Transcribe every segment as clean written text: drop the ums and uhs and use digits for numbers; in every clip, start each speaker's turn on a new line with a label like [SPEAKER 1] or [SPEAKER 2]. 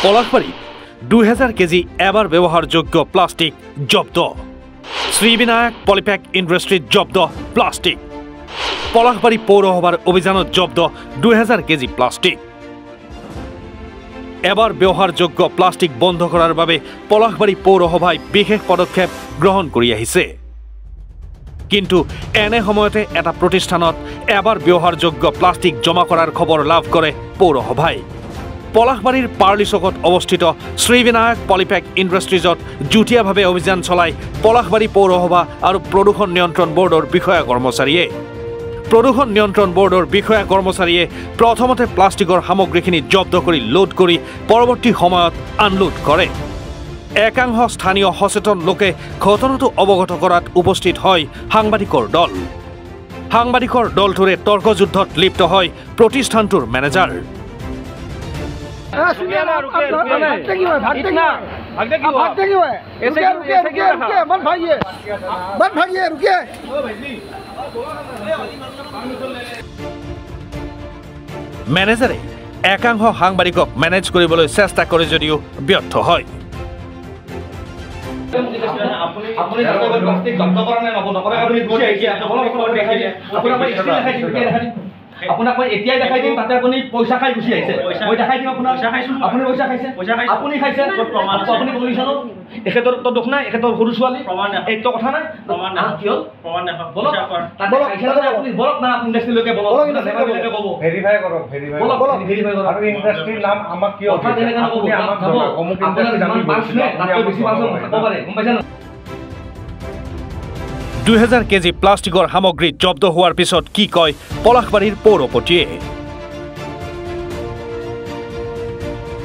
[SPEAKER 1] Palashbari 2000 KG এবার ব্যবহারযোগ্য plastic জব্দ। শ্রীবিনায়ক পলিপ্যাক ইন্ডাস্ট্রি জব্দ প্লাস্টিক। পলাশবাড়ী পৌরসভার অভিযানত জব্দ 2000 কেজি প্লাস্টিক। এবার ব্যবহারযোগ্য প্লাস্টিক বন্ধ করার বাবে পলাশবাড়ী পৌরসভায় বিশেষ পদক্ষেপ গ্রহণ কৰি আহিছে। কিন্তু এনে সময়তে এটা প্ৰতিষ্ঠানত এবাৰ ব্যৱহাৰযোগ্য প্লাষ্টিক জমা কৰাৰ খবৰ লাভ কৰে পৌৰসভাই। পলাশবাড়ীৰ পাৰ্লি চকত অৱস্থিত শ্ৰীবিনায়ক পলিপ্যাক ইণ্ডাষ্ট্ৰিজত যুটীয়াভাৱে অভিযান চলাই পলাশবাড়ী পৌৰসভা আৰু প্ৰদূষণ নিয়ন্ত্ৰণ বৰ্ডৰ বিষয়া কৰ্মচাৰীয়ে। প্ৰদূষণ নিয়ন্ত্ৰণ বৰ্ডৰ বিষয়া কৰ্মচাৰীয়ে প্ৰথমতে প্লাষ্টিকৰ সামগ্ৰীখিনি জব্দ কৰি লোড কৰি পৰৱৰ্তী সময়ত আনলোড কৰে। একাংশ স্থানীয় সচেতন লোকে ঘটনাটো অৱগত কৰাত উপস্থিত হয় সাংবাদিকৰ দল। সাংবাদিকৰ দলটোৰে তৰ্কযুদ্ধত লিপ্ত হয় প্ৰতিষ্ঠানটোৰ মেনেজাৰ। মেনেজাৰে একাংশ সাংবাদিকক মেনেজ কৰিবলৈ চেষ্টা কৰে যদিও ব্যৰ্থ হয়।
[SPEAKER 2] আপোনাক মই এতিয়াই দেখাই দিম, তাতে আপুনি পইচা খাই গুচি আহিছে। মই দেখাই দিম আপোনাক, আপুনি পইচা খাইছে, আপুনি খাইছে, আপুনি বলিছানো এখেতৰ তো দুখ নাই, এখেতৰ সৰু ছোৱালী এইটো কথা নাই। প্ৰমাণ কি হ'ল? প্ৰমাণ দেখাওক। বলক আপুনি বলক না, আপুনি ইণ্ডাষ্ট্ৰীলৈকে বলক, নেমাৰিলৈকে ক'ব। ভেৰিফাই কৰক, ভেৰিফাই কৰক। আৰু ইণ্ডাষ্ট্ৰীৰ নাম আমাক কিয় কথা তেনেকৈ নক'ব, আমাক যাব অমুক ইণ্ডাষ্ট্ৰী জানি পাইছে, তাতকৈ বেছি পাইছে ক'ব পাৰে, গম পাইছা না?
[SPEAKER 1] 2000 কেজি প্লাষ্টিকৰ সামগ্ৰী জব্দ হোৱাৰ পিছত কি কয় পলাশবাড়ীৰ পৌৰপতিয়ে।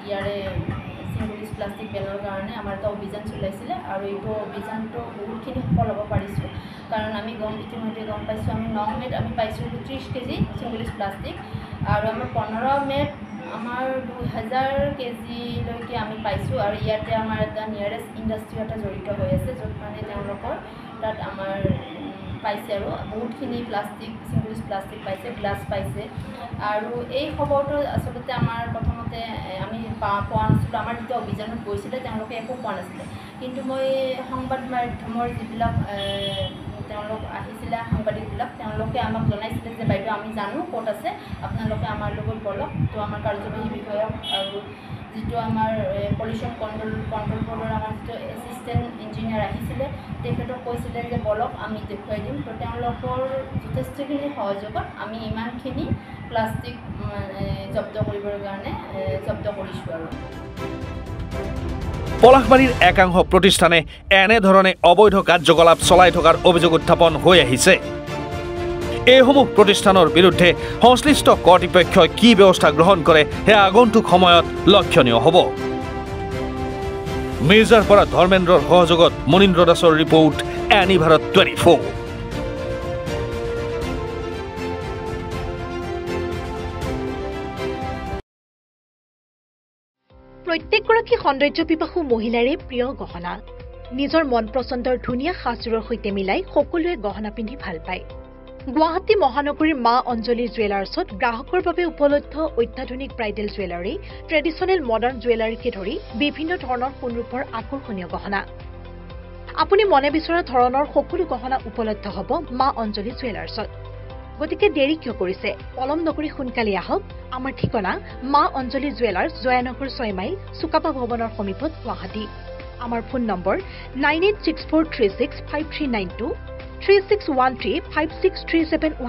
[SPEAKER 3] ইয়াৰে সিঙ্গল ইউজ প্লাষ্টিক বেনৰ কাৰণে আমাৰ এটা অভিযান চলাইছিলে আৰু এইটো অভিযানটো বহুতখিনি সফল হ'ব পাৰিছোঁ। কাৰণ আমি ইতিমধ্যে গম পাইছোঁ, আমি 9 মে'ত আমি পাইছোঁ 30 কেজি সিঙ্গল ইউজ প্লাষ্টিক আৰু আমাৰ 15 মে'ত আমাৰ 2000 কেজিলৈকে আমি পাইছোঁ। আৰু ইয়াতে আমাৰ এটা নিয়াৰেষ্ট ইণ্ডাষ্ট্ৰি এটা জড়িত হৈ আছে, য'ত মানে তেওঁলোকৰ তাত আমাৰ পাইছে আৰু বহুতখিনি প্লাষ্টিক সিঙ্গল ইউজ প্লাষ্টিক পাইছে, গ্লাছ পাইছে। আৰু এই খবৰটো আচলতে আমাৰ প্ৰথমতে আমি পোৱা নাছিলোঁ। আমাৰ যেতিয়া অভিযানত গৈছিলে তেওঁলোকে একো পোৱা নাছিলে, কিন্তু মই সংবাদ মাধ্যমৰ যিবিলাক তেওঁলোক আহিছিলে সাংবাদিকবিলাক, তেওঁলোকে আমাক জনাইছিলে যে বাইদেউ আমি জানো ক'ত আছে, আপোনালোকে আমাৰ লগত বলক। তো আমাৰ কাৰ্যবাহী বিষয়ক আৰু যিটো আমাৰ পলিউশ্যন কণ্ট্ৰল বৰ্ডৰ আমাৰ যিটো এছিষ্টেণ্ট ইঞ্জিনিয়াৰ আহিছিলে, তেখেতক কৈছিলে যে বলক আমি দেখুৱাই দিম। তো তেওঁলোকৰ যথেষ্টখিনি সহযোগত আমি ইমানখিনি প্লাষ্টিক জব্দ কৰিবৰ কাৰণে জব্দ কৰিছোঁ। আৰু
[SPEAKER 1] পলাশবাড়ীৰ একাংশ প্ৰতিষ্ঠানে এনেধৰণে অবৈধ কাৰ্যকলাপ চলাই থকাৰ অভিযোগ উত্থাপন হৈ আহিছে। এইসমূহ প্ৰতিষ্ঠানৰ বিৰুদ্ধে সংশ্লিষ্ট কৰ্তৃপক্ষই কি ব্যৱস্থা গ্ৰহণ কৰে সেয়া আগন্তুক সময়ত লক্ষণীয় হ'ব। মিৰ্জাৰ পৰা ধৰ্মেন্দ্ৰৰ সহযোগত মনীন্দ্ৰ দাসৰ ৰিপৰ্ট, এনি ভাৰত 24।
[SPEAKER 4] প্ৰত্যেকগৰাকী সৌন্দৰ্য পিপাসু মহিলাৰে প্ৰিয় গহনা। নিজৰ মন পচন্দৰ ধুনীয়া সাজযোৰৰ সৈতে মিলাই সকলোৱে গহনা পিন্ধি ভাল পায়। গুৱাহাটী মহানগৰীৰ মা অঞ্জলি জুৱেলাৰ্ছত গ্ৰাহকৰ বাবে উপলব্ধ অত্যাধুনিক ব্ৰাইডেল জুৱেলাৰী, ট্ৰেডিশ্যনেল মডাৰ্ণ জুৱেলাৰীকে ধৰি বিভিন্ন ধৰণৰ সোণৰূপৰ আকৰ্ষণীয় গহনা। আপুনি মনে বিচৰা ধৰণৰ সকলো গহনা উপলব্ধ হ'ব মা অঞ্জলি জুৱেলাৰ্ছত। গতিকে দেৰি কিয় কৰিছে? পলম নকৰি সোনকালে আহক। আমাৰ ঠিকনা মা অঞ্জলি জুৱেলাৰ্ছ, জয়ানগৰ 6 মাইল, চুকাপা ভৱনৰ সমীপত, গুৱাহাটী। আমাৰ ফোন নম্বৰ 9864365392, 3613563711।